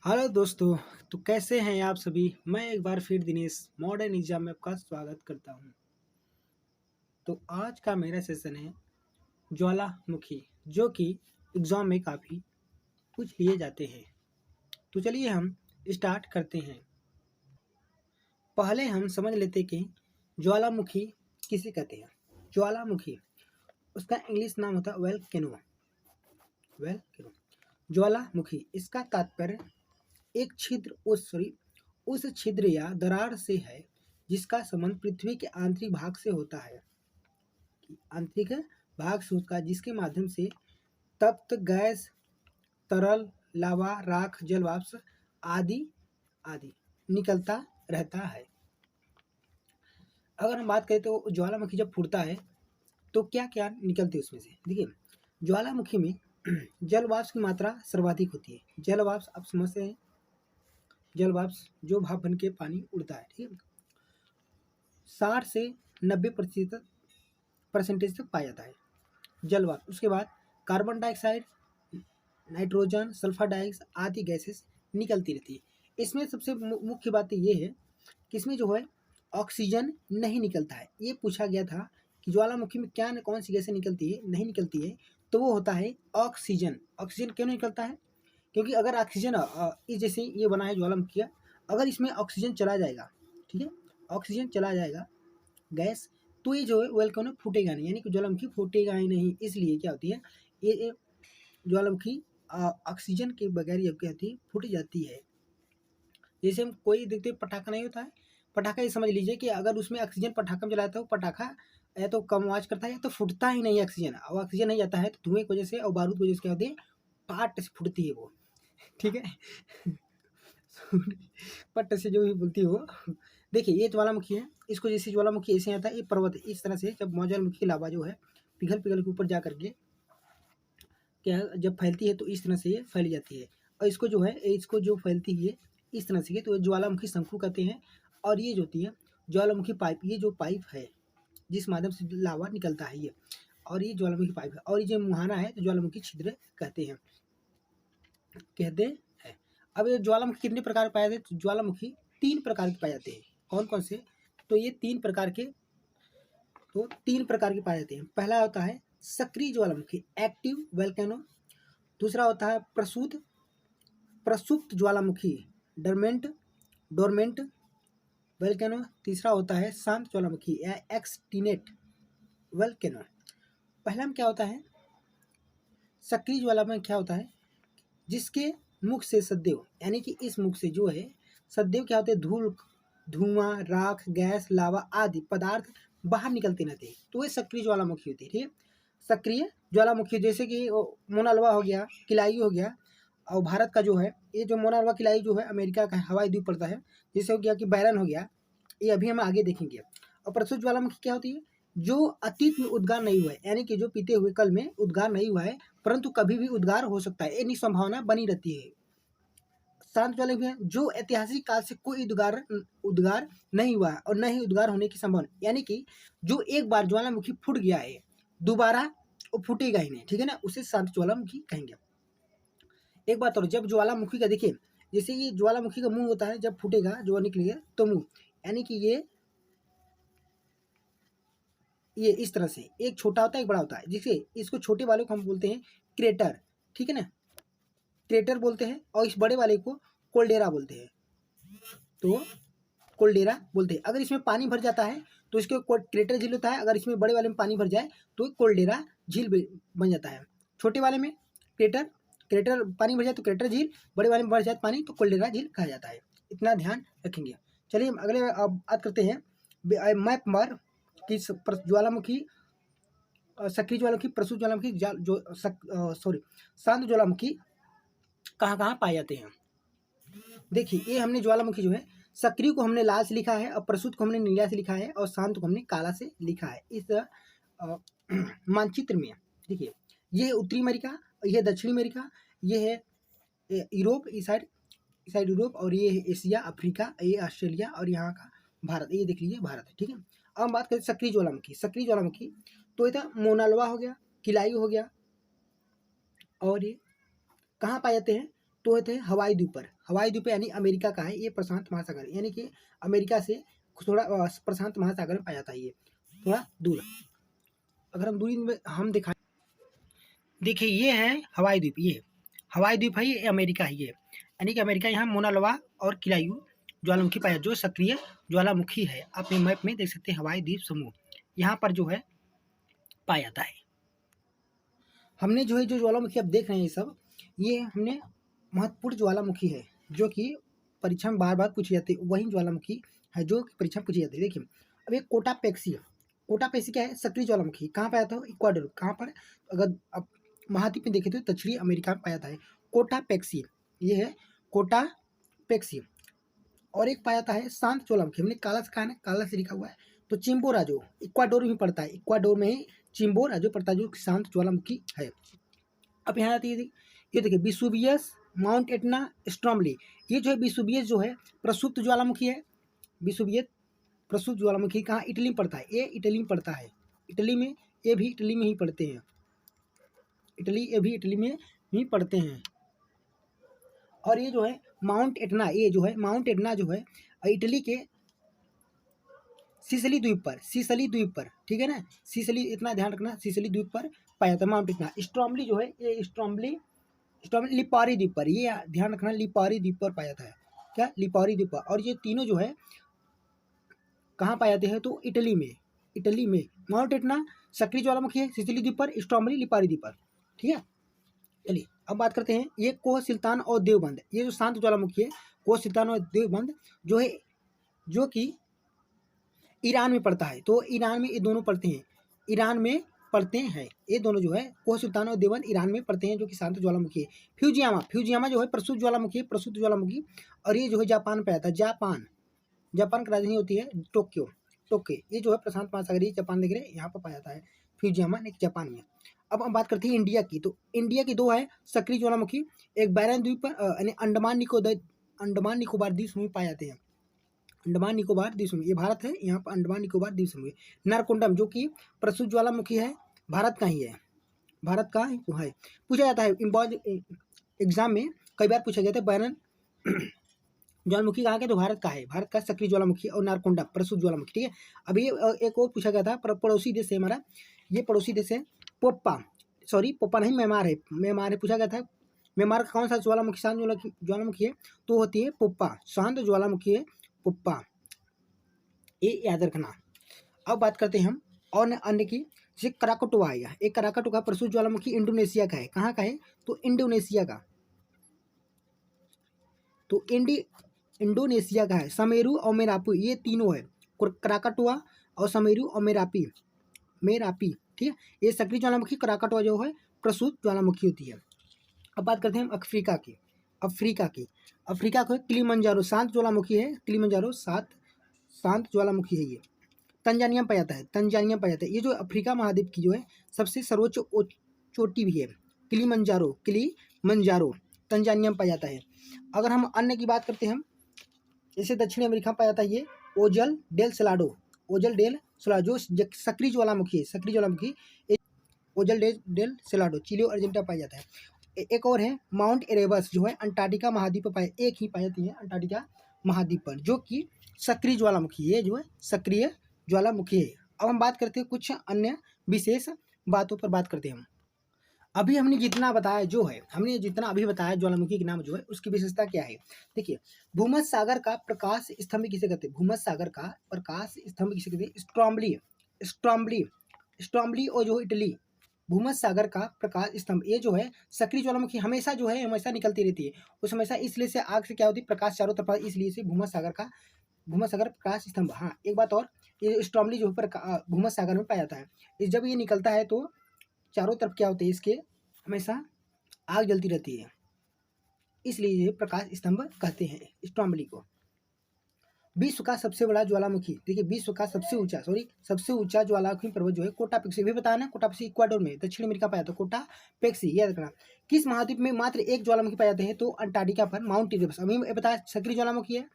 Hello दोस्तों। तो कैसे हैं आप सभी। मैं एक बार फिर दिनेश मॉडर्न एग्जाम में आपका स्वागत करता हूं। तो आज का मेरा सेशन है ज्वालामुखी, जो कि एग्जाम में काफ़ी पूछ लिए जाते हैं। तो चलिए हम स्टार्ट करते हैं। पहले हम समझ लेते कि ज्वालामुखी किसे कहते हैं। ज्वालामुखी, उसका इंग्लिश नाम होता है वेलकेनो। ज्वालामुखी, इसका तात्पर्य एक छिद्र उस छिद्र या दरार से है जिसका संबंध पृथ्वी के आंतरिक भाग से होता है। आंतरिक भाग से उसका जिसके माध्यम से तप्त गैस, तरल, लावा, राख, जल वाष्प आदि आदि निकलता रहता है। अगर हम बात करें तो ज्वालामुखी जब फूटता है तो क्या क्या निकलते है उसमें से। देखिए, ज्वालामुखी में जल वाष्प की मात्रा सर्वाधिक होती है। जल वाष्प आप समझते हैं, जल वाष्प जो भाप बन के पानी उड़ता है, ठीक है, 60 से 90% परसेंटेज तक पाया जाता है जल वाष्प। उसके बाद carbon dioxide, nitrogen, sulphur dioxide आदि गैसेस निकलती रहती है। इसमें सबसे मुख्य बात ये है कि इसमें जो है ऑक्सीजन नहीं निकलता है। ये पूछा गया था कि ज्वालामुखी में क्या कौन सी गैसें निकलती है, नहीं निकलती है, तो वो होता है ऑक्सीजन। ऑक्सीजन क्यों नहीं निकलता है? क्योंकि अगर ऑक्सीजन इस जैसे ये बना है ज्वालामुखी, अगर इसमें ऑक्सीजन चला जाएगा, ठीक है, ऑक्सीजन चला जाएगा गैस, तो ये जो है वोल्केनो फूटेगा नहीं, यानी कि ज्वालामुखी फूटेगा ही नहीं। इसलिए क्या होती है, ये ज्वालामुखी ऑक्सीजन के बगैर ये क्या होती है, फूट जाती है। जैसे हम कोई देखते पटाखा नहीं होता है, पटाखा ये समझ लीजिए कि अगर उसमें ऑक्सीजन पटाखा में जलाता है, वो पटाखा या तो कम आवाज करता है या तो फूटता ही नहीं ऑक्सीजन। और ऑक्सीजन नहीं जाता है तो धुएं की वजह से और बारूद की वजह से क्या होती है, पाट से फूटती है वो, ठीक है। पट्ट से जो भी बोलती है वो। देखिए, ये ज्वालामुखी है, इसको जैसे ज्वालामुखी ऐसे आता है, ये पर्वत है, इस तरह से जब ज्वालामुखी की लावा जो है पिघल पिघल के ऊपर जा करके क्या जब फैलती है तो इस तरह से ये फैल जाती है। और इसको जो है, इसको जो फैलती है इस तरह से, तो ज्वालामुखी शंकु कहते हैं। और ये जो होती है ज्वालामुखी पाइप, ये जो पाइप है जिस माध्यम से लावा निकलता है ये, और ये ज्वालामुखी पाइप है। और ये जो मुहाना है तो ज्वालामुखी छिद्र कहते हैं। अब ये ज्वालामुखी कितने प्रकार पाए जाते हैं? ज्वालामुखी 3 प्रकार के पाए जाते हैं। कौन कौन से? तो ये 3 प्रकार के पाए जाते हैं। पहला होता है सक्रिय ज्वालामुखी, एक्टिव वोल्केनो। दूसरा होता है प्रसुप्त ज्वालामुखी, डोरमेंट वोल्केनो। तीसरा होता है शांत ज्वालामुखी या एक्सटिनेट वोल्केनो। पहला में क्या होता है, सक्रिय ज्वालामुखी क्या होता है, जिसके मुख से सदैव, यानी कि इस मुख से जो है सदैव क्या होते हैं, धुआं, राख, गैस, लावा आदि पदार्थ बाहर निकलते रहते हैं, तो ये सक्रिय ज्वालामुखी होती है। ठीक है, सक्रिय ज्वालामुखी जैसे कि मोनालवा हो गया, किलाई हो गया। और भारत का जो है ये जो मोनालवा किलाई जो है अमेरिका का हवाई द्वीप पड़ता है। जैसे हो गया कि बैरन हो गया, ये अभी हम आगे देखेंगे। और प्रस्तुत ज्वालामुखी क्या होती है, जो अतीत में उद्गार नहीं हुआ है, यानी कि जो बीते हुए कल में उद्गार नहीं हुआ है परंतु कभी भी उद्गार हो सकता है, ये संभावना बनी रहती है। शांत ज्वालामुखी है जो ऐतिहासिक काल से कोई उद्गार नहीं हुआ है और न ही उद्गार होने की संभावना, यानी कि जो एक बार ज्वालामुखी फूट गया है दोबारा वो फूटेगा ही नहीं, ठीक है ना, उसे शांत ज्वालामुखी कहेंगे। एक बात और, जब ज्वालामुखी का देखिए, जैसे ये ज्वालामुखी का मुंह होता है, जब फूटेगा जो निकलेगा तो मुंह, यानी कि ये इस तरह से एक छोटा होता है एक बड़ा होता है, जिसे इसको छोटे वाले को हम बोलते हैं क्रेटर, ठीक है ना, क्रेटर बोलते हैं। और इस बड़े वाले को कोल्डेरा बोलते हैं। तो कोल्डेरा बोलते हैं। अगर इसमें पानी भर जाता है तो इसके क्रेटर झील होता है, अगर इसमें बड़े वाले में पानी भर जाए तो कोल्डेरा झील बन जाता है। छोटे वाले में क्रेटर पानी भर जाए तो क्रेटर झील, बड़े वाले में भर जाए पानी तो कोल्डेरा झील कहा जाता है। इतना ध्यान रखेंगे। चलिए हम अगले अब बात करते हैं मैप पर कि ज्वालामुखी, सक्रिय ज्वालामुखी, प्रसूत ज्वालामुखी, शांत ज्वालामुखी कहाँ कहाँ पाए जाते हैं। देखिए, ये हमने ज्वालामुखी जो है सक्रिय को हमने लाल से लिखा है और प्रसूत को हमने नीला से लिखा है और शांत को हमने काला से लिखा है इस मानचित्र में। देखिए, ये है उत्तरी अमेरिका, ये है दक्षिणी अमेरिका, ये है यूरोप, इस साइड यूरोप, और ये है एशिया, अफ्रीका, ये ऑस्ट्रेलिया, और यहाँ का भारत, ये देख लीजिए भारत है। ठीक है, अब हम बात करें सक्रिय ज्वालामुखी। सक्रिय ज्वालामुखी तो ये था मोनालवा हो गया, किलाई हो गया, और ये कहाँ पाए जाते हैं, तो होते हैं हवाई द्वीप पर। हवाई द्वीप यानी अमेरिका का है, ये प्रशांत महासागर यानी कि अमेरिका से थोड़ा प्रशांत महासागर में पाया जाता है, ये थोड़ा दूर। अगर हम दूरी में हम दिखाएं, देखिए ये है हवाई द्वीप, ये हवाई द्वीप है, ये अमेरिका है, ये यानी कि अमेरिका। यहाँ मोना लोवा और किलायू ज्वालामुखी पाया, जो सक्रिय ज्वालामुखी है। आप मैप में देख सकते हैं हवाई द्वीप समूह यहाँ पर जो है पाया जाता है। हमने जो है जो ज्वालामुखी आप देख रहे हैं, ये सब ये हमने महत्वपूर्ण ज्वालामुखी है जो कि परीक्षा में बार बार पूछी जाती है, वही ज्वालामुखी है जो परीक्षा में पूछी जाती है। देखिए अब एक कोटापेक्सी है। कोटापेक्सी क्या है? सक्रिय ज्वालामुखी। कहाँ पाया था? इक्वाडोर। कहाँ पर? अगर अब महाद्वीप में देखे तो दक्षिणी अमेरिका में पाया था कोटापेक्सी, ये है कोटापेक्सी। और एक पाया था है शांत ज्वालामुखी, हमने काला से कहा ना, काला से लिखा हुआ है, तो चिम्बोरा जो इक्वाडोर में पड़ता है, इक्वाडोर में ही चिम्बोरा जो पड़ता है जो शांत ज्वालामुखी है। अब यहाँ आती है, ये देखिए विसुवियस, माउंट एटना, स्ट्रॉमली। ये जो है विसुवियस जो है प्रसुप्त ज्वालामुखी है। विसुवियस प्रसुप्त ज्वालामुखी कहाँ? इटली में पड़ता है, ये इटली में पड़ता है। इटली में, ये भी इटली में ही पड़ते हैं, ये भी इटली में ही पड़ते हैं। और ये जो है माउंट एटना, ये जो है माउंट एटना जो है इटली के सिसिली द्वीप पर, सिसिली द्वीप पर, ठीक है ना, सिसिली, इतना ध्यान रखना, सिसिली द्वीप पर पाया जाता है माउंट एटना। स्ट्रॉमली जो है ये स्ट्रॉमली लिपारी द्वीप पर, ये ध्यान रखना, लिपारी द्वीप पर पाया जाता है। क्या? लिपारी द्वीप पर। और ये तीनों जो है कहाँ पाए जाते हैं? तो इटली में, इटली में। माउंट एटना सक्रिय ज्वालामुखी है सिसिली द्वीप पर, स्ट्रॉमली लिपारी द्वीप पर, ठीक है। चलिए अब बात करते हैं ये कोह सिल्तान और देवबंद। ये जो शांत ज्वालामुखी है कोह सिल्तान और देवबंद जो है, जो कि ईरान में पड़ता है। तो ईरान में ये दोनों पड़ते हैं, ईरान में पड़ते हैं ये दोनों जो है कोह सुल्तान और देवबंद ईरान में पड़ते हैं, जो कि शांत ज्वालामुखी है। फ्यूजियामा, फ्यूजियामा जो है प्रसुप्त ज्वालामुखी है, प्रसुप्त ज्वालामुखी। और ये जो है जापान पे आता है, जापान, जापान की राजधानी होती है टोक्यो, टोक्यो। ये जो है प्रशांत महासागरीय जापान देख रहे हैं, यहाँ पर पाया जाता है फ्यूजियामा जापान में। अब हम बात करते हैं इंडिया की, तो इंडिया की दो है सक्रिय ज्वालामुखी, एक बैरन द्वीप पर यानी अंडमान निकोबार द्वीप समूह पाए जाते हैं। अंडमान निकोबार द्वीप समूह, ये भारत है, यहाँ पर अंडमान निकोबार द्वीप समूह। नारकोंडम जो कि प्रसुप्त ज्वालामुखी है, भारत का ही है, भारत का ही है। पूछा जाता है एग्जाम में कई बार पूछा जाता है बैरन ज्वालामुखी कहाँ के? तो भारत का है, भारत का सक्रिय ज्वालामुखी। और नारकोंडा प्रसुप्त ज्वालामुखी, ठीक है। अभी एक और पूछा गया था, पड़ोसी देश है हमारा, ये पड़ोसी देश है पोप्पा, सॉरी पोप्पा नहीं, म्यांमार है, म्यांमार है। पूछा गया था म्यांमार का कौन सा ज्वालामुखी शांत ज्वालामुखी है? तो होती है पोप्पा, शांत ज्वालामुखी है पोप्पा, ये याद रखना। अब बात करते हैं हम और अन्य की, जैसे कराकटुआ है, एक कराकटुआ प्रसुप्त ज्वालामुखी इंडोनेशिया का है। कहाँ का है? तो इंडोनेशिया का, तो इंडोनेशिया का है। समेरू और मेरापी, ये तीनों है, कराकटुआ और समेरू और मेरापी, ठीक है। ये सक्रिय ज्वालामुखी, कराकटुआ जो है प्रसुप्त ज्वालामुखी होती है। अब बात करते हैं हम अफ्रीका की, अफ्रीका को किलिमंजारो शांत ज्वालामुखी है, किलिमंजारो शांत ज्वालामुखी है ये। तंजानिया में पाया जाता है, तंजानिया में पाया जाता है। ये जो अफ्रीका महाद्वीप की जो है सबसे सर्वोच्च चोटी भी है, किलिमंजारो तंजानिया में पाया जाता है। अगर हम अन्य की बात करते हैं हम, जैसे दक्षिण अमेरिका में पाया जाता है ये ओजल डेल सलाडो, जो सक्रिय ज्वालामुखी है, सक्रिय ज्वालामुखी ओजल डेल सलाडो चिली और अर्जेंटीना पाया जाता है। एक और है माउंट एरेबस, जो है अंटार्कटिका महाद्वीप पर पाए, एक ही पाई जाती है अंटार्कटिका महाद्वीप पर, जो कि सक्रिय ज्वालामुखी है, जो है सक्रिय ज्वालामुखी है। अब हम बात करते हैं कुछ अन्य विशेष बातों पर बात करते हैं हम। अभी हमने जितना बताया जो है, हमने जितना अभी बताया ज्वालामुखी के नाम जो है उसकी विशेषता क्या है? देखिए भूमध्य सागर का प्रकाश स्तंभ किसे कहते हैं? भूमध्य सागर का प्रकाश स्तंभ किसे कहते हैं? स्ट्रॉमली और जो इटली, भूमध्य सागर का प्रकाश स्तंभ, ये जो है सक्रिय ज्वालामुखी हमेशा जो है हमेशा निकलती रहती है, उस हमेशा इसलिए से आग से क्या होती है? प्रकाश चारों तरफ, इसलिए से भूमध्य सागर प्रकाश स्तंभ। हाँ एक बात और, ये स्ट्रॉमली जो है भूमध्य सागर में पाया जाता है, जब ये निकलता है तो चारों तरफ क्या होते हैं? इसके हमेशा आग जलती रहती है, इसलिए ये प्रकाश स्तंभ कहते हैं स्ट्रॉमली को। विश्व का सबसे बड़ा ज्वालामुखी, देखिए विश्व का सबसे ऊंचा ज्वालामुखी पर्वत जो है कोटापेक्सी, भी बताया ना, कोटापेक्सी इक्वाडोर में दक्षिण अमेरिका पाया, तो कोटापेक्सी याद रखना। किस महाद्वीप में मात्र एक ज्वालामुखी पाए जाते हैं? तो अंटार्कटिका पर माउंट एरेबस, अभी बताया सक्रिय ज्वालामुखी है।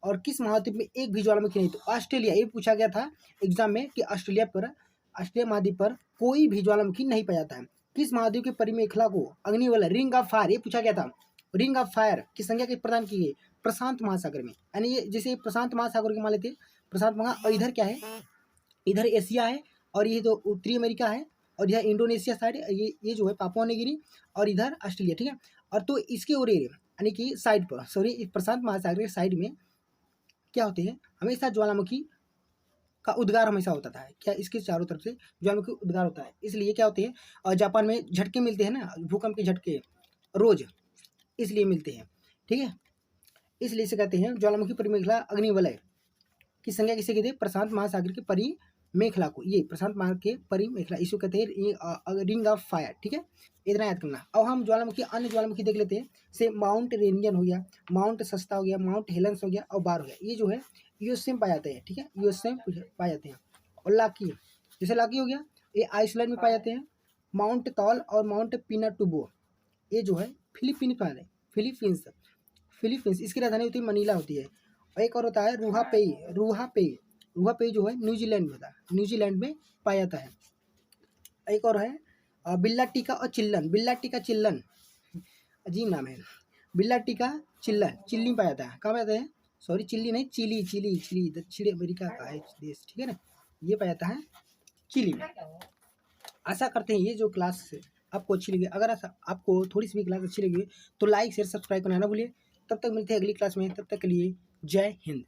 और किस महाद्वीप में एक भी ज्वालामुखी नहीं? तो ऑस्ट्रेलिया, ये पूछा गया था एग्जाम में कि ऑस्ट्रेलिया महाद्वीप पर कोई भी ज्वालामुखी नहीं पाया जाता है। किस महाद्वीप के परिमेखला को अग्निवलय रिंग ऑफ फायर, ये पूछा गया था, रिंग ऑफ फायर की संज्ञा की प्रदान की गई प्रशांत महासागर में, यानी ये जैसे प्रशांत महासागर के मान लेते प्रशांत महा, और इधर क्या है, इधर एशिया है, और ये जो उत्तरी अमेरिका है, और इधर इंडोनेशिया साइड, ये जो है पापुआ न्यू गिनी, और इधर ऑस्ट्रेलिया, ठीक है। और तो इसके ओर यानी कि साइड पर, सॉरी, प्रशांत महासागर के साइड में क्या होते हैं, हमेशा ज्वालामुखी का उद्गार हमेशा होता था, क्या इसके चारों तरफ से ज्वालामुखी उद्गार होता है, इसलिए क्या होते हैं, और जापान में झटके मिलते हैं ना, भूकंप के झटके रोज, इसलिए मिलते हैं, ठीक है। इसलिए इसे कहते हैं ज्वालामुखी परिमेखला अग्निवलय की संज्ञा किसे कहते हैं, प्रशांत महासागर के परिमेखला को, ये प्रशांत महासागर के परिमेखला, इसको कहते हैं रिंग ऑफ फायर, ठीक है। इतना याद करना। अब हम ज्वालामुखी, अन्य ज्वालामुखी देख लेते हैं, से माउंट रेनियन हो गया, माउंट सस्ता हो गया, माउंट हेलेंस हो गया, और बार हो गया, ये जो है यूएसए में पाए जाते हैं, ठीक है, यूएसए में पाए जाते हैं। और लाकी, जैसे लाकी हो गया, ये आइसलैंड में पाए जाते हैं। माउंट तौल और माउंट पिनाटुबो, ये जो है फिलीपींस पाए जाते हैं, फिलीपींस, इसकी राजधानी होती है मनीला होती है। और एक और होता है रूहापेई जो है न्यूजीलैंड में होता है, न्यूजीलैंड में पाया जाता है। एक और है बिल्ला टीका और चिल्लन, अजीब नाम है, बिल्ला टीका चिल्लन, चिल्ली में पाया जाता है, कहाँ पाया जाता है, सॉरी चिल्ली नहीं, चिली दक्षिण अमेरिका का है देश, ठीक है ना, ये पाया जाता है चिली में। आशा करते हैं ये जो क्लास आपको अच्छी लगी, अगर आपको थोड़ी सी भी क्लास अच्छी लगी तो लाइक शेयर सब्सक्राइब करना ना भूलिए। तब तक मिलते हैं अगली क्लास में, तब तक के लिए जय हिंद।